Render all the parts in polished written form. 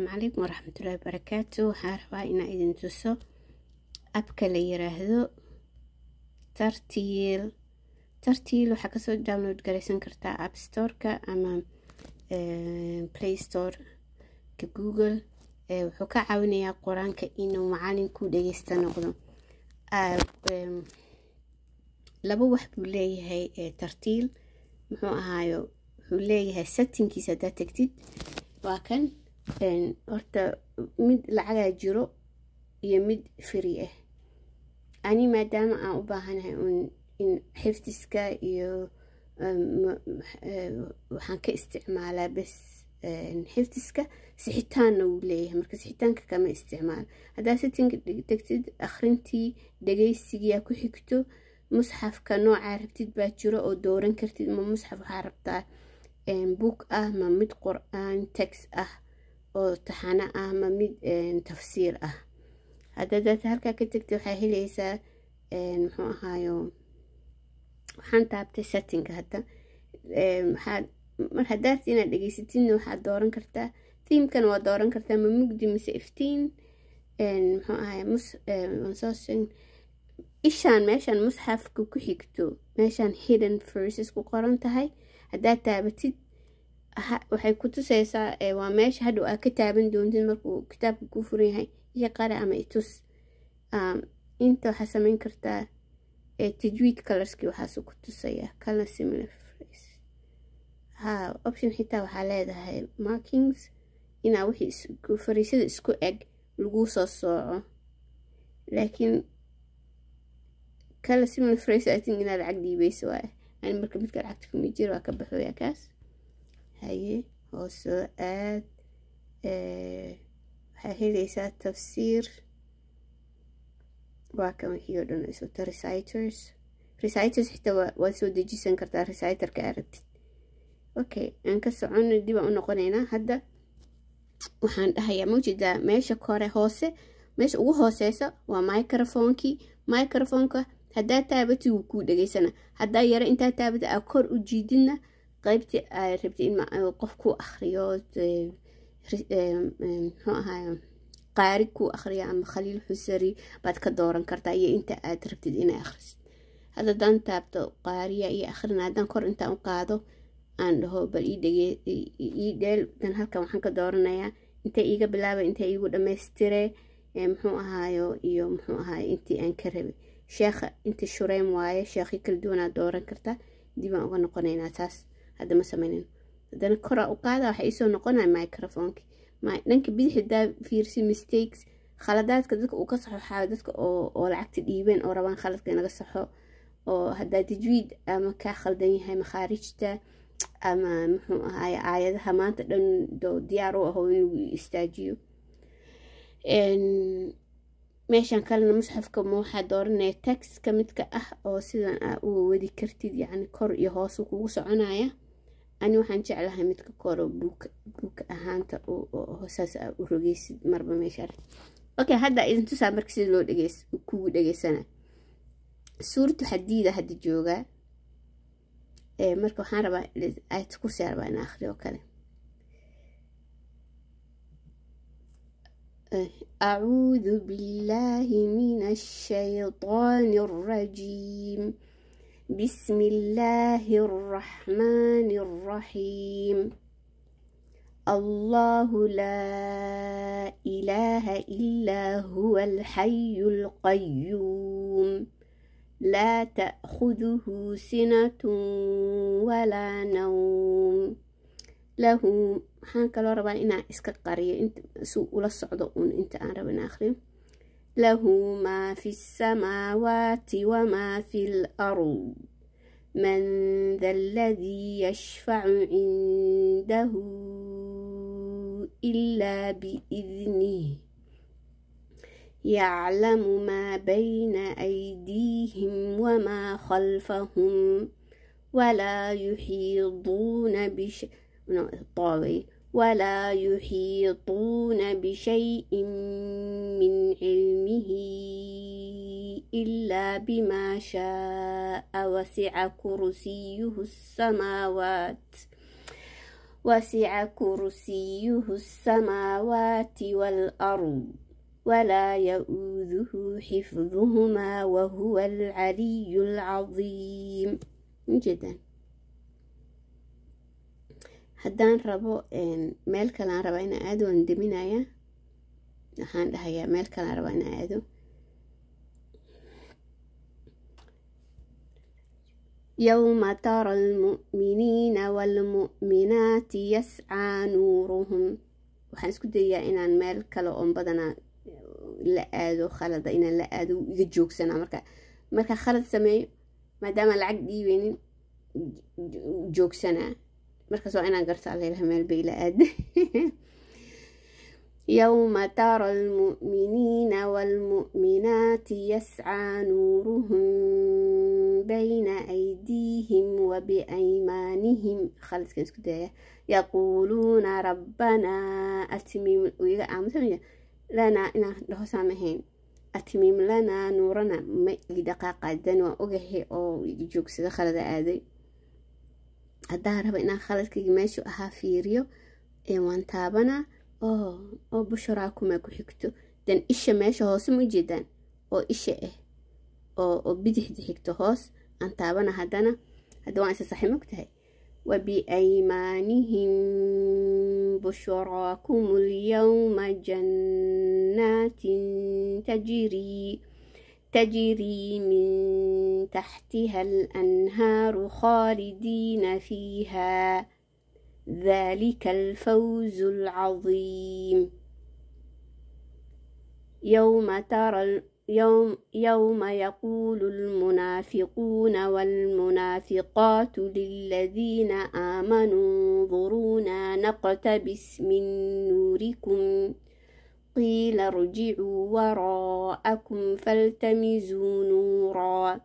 عليكم ورحمة الله وبركاته. حاربا إنا إذن تسو أبكا ليراهدو ترتيل waxaa kasoo download garaysan kartaa app store-ka ama play store-ka google. wuxuu ka caawinayaa qoraanka inuu macalinku dhageysta noqdo. laba wax buu leeyahay tartiil. muxuu ahaayo wuxuu leeyahay settingkiisa haddaad tagtid waa kan. horta mid lacagaa jiro iyo mid free ah. ani maadaama aan u baahanahay in xifdiska iyo waxaan ka isticmaalaa bes xifdiska. sixitaanna wuu leeyahay, marka sixitaanka kama isticmaalo. haddaa setting tagtid akhrintii dhageysigiyaa ku xigto. musxafka noocaa rabtid baa jiro oo dooran kartid. ma musxaf waxaa rabtaa book ah, ma mid qur'aan text ah oo taxana ah, ma mid tafsiir ah. haddaad halkaa ka tagtid waxaa helaysaa muxuu ahaayo waxaan taabtay settingka. hadda mar haddaad inaad dhageysatidna waxaad dooran kartaa themekana waa dooran kartaa, ma mugdi mise iftiin. muxuu ahaaye ishaan meeshaan musxafka ku xigto meeshaan hidden verses ku qoran tahay. haddaad taabatid waxay ku tusaysaa waa meesha hadhow aad ka taaban doontid markuu kitaabka ku furan yahay. iyo qara ama itus. inta waxaa samayn kartaa tajwiid colorski waxaasu ku tusaya color similar phrase. option xitaa waxaa leedahay markings inaa wixii fariisada isku eg lagu soo sooco. laakiin color similar phrase I think inaa lacag dhiibayso waaye. ani marka midka lacagta kuma jiro waa ka baxooyaa kaas. haye hoosoo aad waxaa helaysaa tafsiir. waa kan wixii oo dhan isota reciters xitaa waa soo dejisan kartaa reciterka aragtid. okay aan ka socono dib aan u noqonaynaa. hadda waxaan dhahayaa mawjeedaa meesha kore hoose, meesha ugu hooseysa waa microfonka. haddaa taabatid wuu kuu dhageysana. haddaa yaro intaa taabata aa kor u jiididna qaybtii aa rabtay in qof ku akhriyo muxuu ahaayo qaari ku akhriya ama khaliil xusari baad ka dooran kartaa iyo inta aad rabtid inay akhrisid. hadda daan taabto qaariya iyo akhrina. haddaan kor intaan u qaado aan dhaho bal ii dheel dan halkan waxaan ka dooranayaa intay iiga bilaabay, intay iigu dhammaystire muxuu ahaayo iyo muxuu ahaayo intii aan ka rabay. sheekha inta shureym waaye, sheekhi kala duwanaa dooran kartaa. dibaan uga noqonaynaa taas hadda ma samaynin. haddana koraa u qaada waxaa iisoo noqonaya microfonki. dhanka bidix hadaa fiirsi mistakes khaladaadka dadka uu ka saxo waxaa dadka oo lacagta dhiibeen oo rabaan khaladka inaga saxo. oo haddaa tajwiid ama kaa khaldan yahay makhaarijta ama muxuu ahaay aayadaha maanta dhan diyaar u aho in lagu istaajiyo. meeshan kalena musxafka ma waxaa dooranaya textka midka ah oo sidan aa u wadi kartid, yacni kor iyo hoos kugu soconaya. ani waxaan jeclahay midka koro buuk ahaanta hoosaas aa u rogeysid marba meesha. okay hadda idin tusaa marka sida loo kugu dhageysana. suuratu xadiida hadda joogaa. marka waxaan rabaa ayad kursi rabaa in akhriyo kale. أعوذ بالله من الشيطان الرجيم. بسم الله الرحمن الرحيم. الله لا إله إلا هو الحي القيوم لا تأخذه سنة ولا نوم له. waxaan kaloo rabaa inaan iska qariyo si ula socdo inta aan rabo in akhriyo. lahu maa fi الsamaawaati wamaa fi الأرض man dha alladii yashfacu cindahu ilaa biidnih yaclamu maa bayna aydiihim wamaa khalfahum walaa yuxiiduuna ولا يحيطون بشيء من علمه إلا بما شاء وسع كرسيه السماوات وسع كرسيه السماوات والأرض ولا يؤوده حفظهما وهو العلي العظيم. جدا haddaan rabo meel kalaan rabaa inaan aado waan deminaya waxaan dhahayaa meel kalaan rabaa inaan aado يوم ترى المؤمنين والمؤمنات يسعى نورهم waxaan isku dayaa inaan meel kale oo badanaa la aado khalada inaan la aado iga joogsanaa marka khalad sameeyo maadaama lacag dhiibeynin joogsanaa markaas waa inaan garto alleelaha meel bay la aad يوم ترى المؤمنين والمؤمنات يسعى نورهم بين أيديهم وبأيمانهم خلص كنت كده يقولون ربنا أتمم لنا إنا له سامحين أتمم لنا نورنا ما دقائق دن وأجه أو يجوك سيدا خلد آدي هذا رب إنا خلص كي ماشوا أها فيريو وان تابنا oo busharaakuma ku xigto dan isha meesha hoos ma jeedaan oo isha oo bidixda xigto hoos aan taabana hadda waan isa saximo tahay wabi aymanihim busharakum al-yawma jannatin tajri min tahtiha al-anhar khalidin fiha ذلك الفوز العظيم يوم يقول المنافقون والمنافقات للذين آمنوا انظرونا نقتبس من نوركم قيل ارجعوا وراءكم فالتمسوا نورا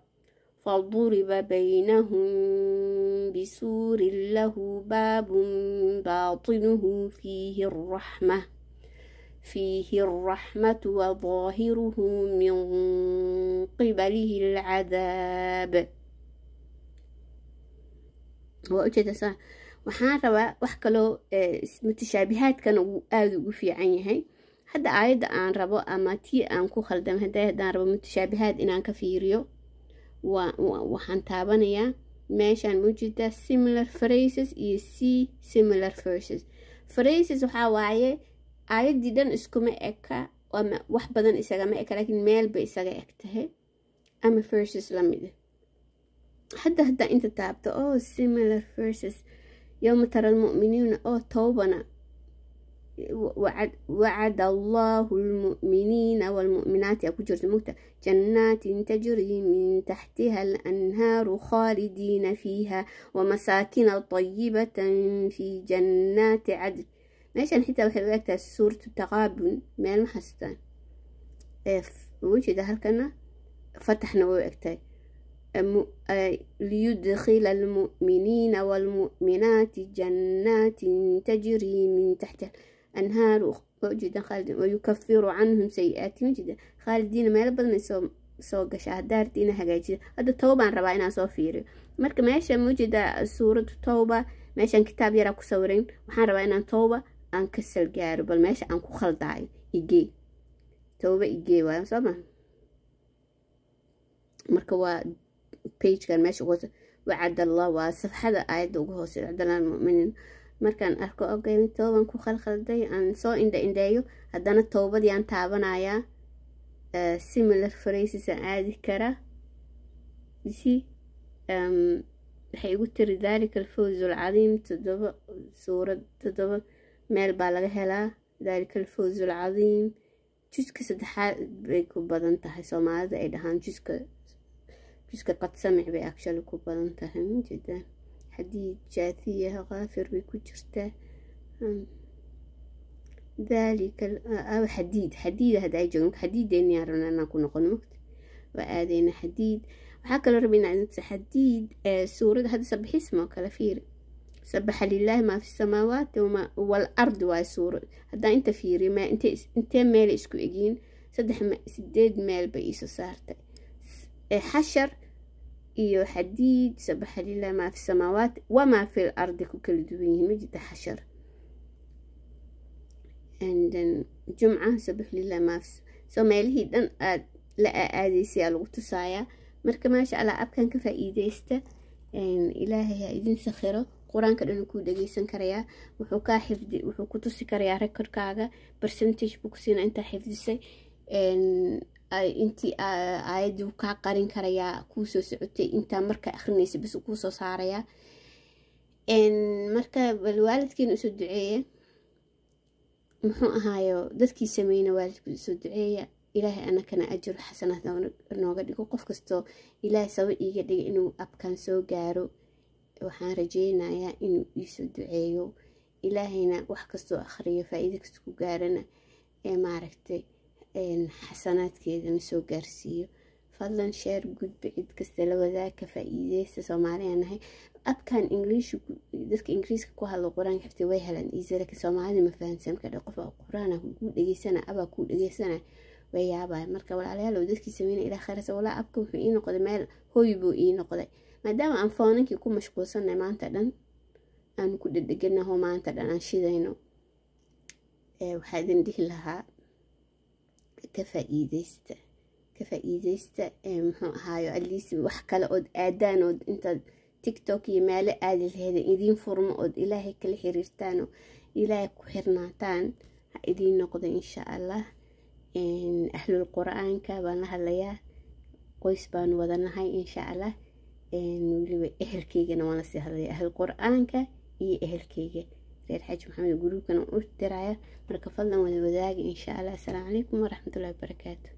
فضرب بينهم بسور له باب باطنه فيه الرحمة وظاهره من قبله العذاب. وأجد صح waxaan rabaa wax kaloo mutashaabihadkan uu aad ugu fiican yahay hadda aayada aan rabo ama tii aan ku khaldam haddaan rabo mutashaabihad inaan ka fiiriyo waxaan taabanayaa meeshaan mujida similar phrases iyo similar verses. Phrases waxaa waaye aayadii dhan iskuma eka ama wax badan isagama eka laakiin meel bay isaga eg tahay ama verses lamid hadda inta taabto similar verses يوم ترى المؤمنين توبنا وعد الله المؤمنين والمؤمنات جنات تجري من تحتها الأنهار خالدين فيها ومساكن طيبة في جنات عدن. ماشي حتى وحبيت سورة التغابن ما المحستان وجد هالكنا فتحنا وقتها ليدخل المؤمنين والمؤمنات جنات تجري من تحتها أنهار وجد خالدين ويكفر عنهم سيئاتهم جدا خالدين ما يلبضن سوق شهدارتين هجاجين هذا توبة ربعنا صوفيري مرك ماشي موجودة سورة توبة ماشي كتاب يراكو سورين وحن ربعنا توبة عن كسر جارب الماشي عن كخل داعي يجي توبة يجي ويا صبا مركوا page كان ماشي وعد الله وصفحة آيات وجهوس عدنا المؤمنين markaan arko ogeyn tooban ku khalkhalday aan soo indhayo haddana toobadii aan taabanaya similar phrases aan aadi kara waxay igu tiri daalika alfawz alcadiim todoba meel baa laga helaa daalika alfawz alcadiim juska saddexaad bay ku badan tahay soomaalida ay dhahaan juska qad samic bay actually ku badan tahay jiddan حديد جاثية غافر بكجرته ذلك أو حديد هذا يجونك حديد يعني يعرفنا أن نكون قنمت وآذينا حديد وحكى ربنا عن حديد سورة هذا سبح اسمه كالفير سبح لله ما في السماوات والأرض وسورة هذا أنت فيري ما أنت مال إسكو إجين سديد مال بيسو صارت حشر iyo xadiid sabaxa lilah maa fi samaawaat wamaa fi lardi ku kala duwan yihiin ma jirta xashar. jumca sabax lilah maa fi soo meelihii dhan aad la aadaysa lagu tusaaya. marka maasha allah abkan ka faa'iideysta. ilaahay ha idin sakhiro. quraanka dhan ku dhageysan karayaa, wuxuu ka xifdi, wuxuu ku tusi karayaa recordkaaga percentage buu ku siina inta xifdisay. intii aayadu ka qarin karayaa ku soo socotay inta marka akhrinaysa bis ku soo saaraya. marka bal waalidkiina u soo duceeya, muxuu ahaayo dadkii sameeyna waalidkii u soo duceeya. ilaahay anakana ajir xasanaad nooga dhigo. qof kasto ilaahay sabab iiga dhigo inuu abkan soo gaaro. waxaan rajeynayaa inuu ii soo duceeyo. ilaahayna wax kastoo akhriyo faa'iido kasta ku gaarana maaragtay xasanaadkeedana soo gaarsiiyo. fadlan share gudba cid kasta la wadaag ka faa'iideysta. Soomaaliya nahay abkan English dadka Ingiriiska ku hadlo quraan xifti way helaan easy ka Soomaali ma fahansan kada qof quraana ku dhageysana aba ku dhageysana way yaabay. marka walaalayaal dadkii sameeyay ilaa khayr wala abka wuxuu ii noqday meel hooy buu ii noqday maadaama aan foonankii ku mashquulsanay maanta dhan aan ku dhadhaganahay maanta dhan aan shidayno. waxaa idin dhihi lahaa ka faa'iideysta muxuu ahaayo at least wax kale oo aadaan oo inta TikTok iyo meelo aadi lahayd idin furmo oo ilaahay kala xiriirtaan oo ilaahay ku xirnaataan ha idin noqdo insha Allah. ahlul quraanka baan la hadlayaa, qoys baan wadanahay insha Allah. waliba ehelkeygana waan la sii hadlayaa, ahlul quraanka iyo ehelkeyga reer Xaaji Maxamed guruubkana u diraya. marka fadlan wada wadaaga insha Allah. Assalaamu calaykum waraxmatullaahi wabarakaatuh.